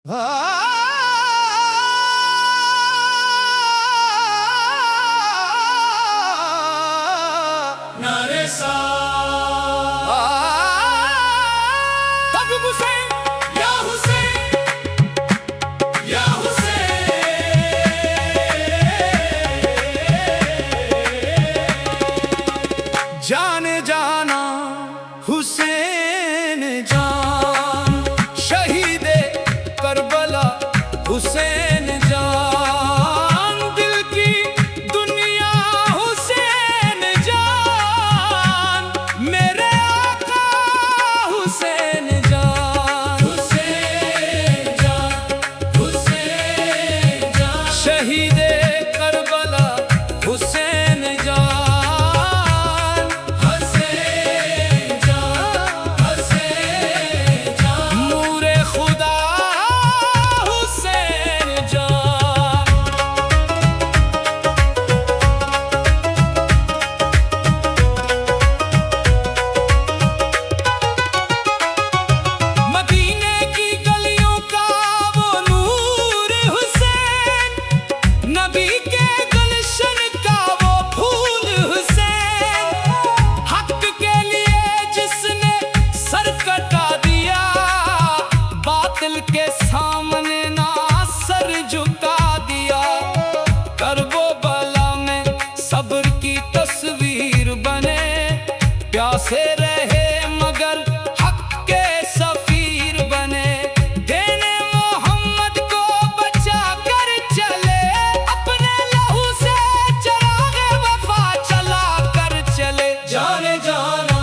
जाने जाना हुसैन जान, शहीदे करबला हुसैन जान, दिल की दुनिया हुसैन जान, मेरे आका हुसैन जान, हुसैन जान, हुसैन जान, शहीदे करबला हुसैन जान। के सामने ना सर झुका दिया, करबला में सब्र की तस्वीर बने, प्यासे रहे मगर हक के सफीर बने, देने मोहम्मद को बचा कर चले, अपने लहू से चरागे वफा चला कर चले। जाने जाना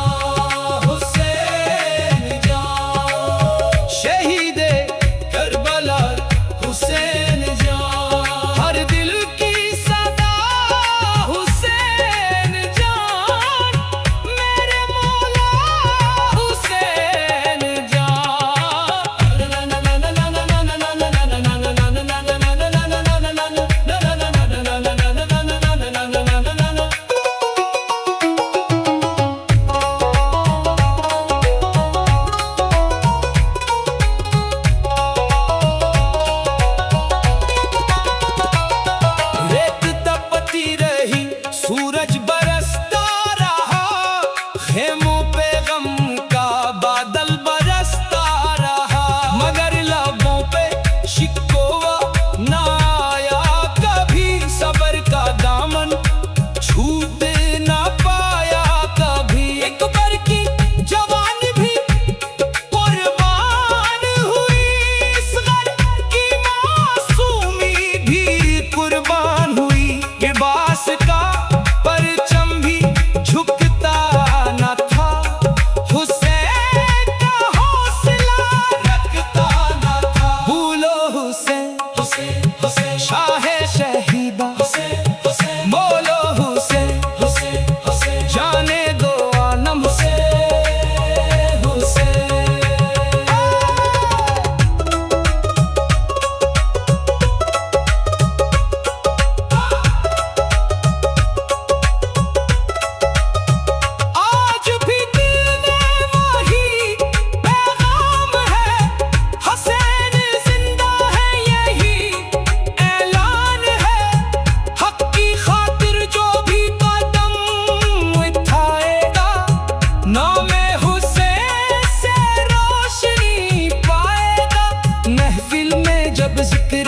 हुसैन जान, शहीद हुसैन जान, हर दिल की सदा हुसैन जान, मेरे मौला हुसैन सूरज बरसता रहा, खेमों पे गम का बादल बरसता रहा, मगर लबों पे शिकवा ना आया कभी, सब्र का दामन छूट ना पाया कभी, एक बार की जवान भी कुर्बान हुई, असगर की मासूमी भी कुर्बान हुई, लिबास का परचम भी झुकता न था, हुसैन का हौसला रखता न था। भूलो हुसैन, हुसैन, हुसैन, शाहे शहीदा, हुसैन, हुसैन, बोलो हुसैन, हुसैन, हुसैन, जाने दो आलम हुसैन, हुसैन। नामे हुसैन से रोशनी पाएगा, महफिल में जब जिक्र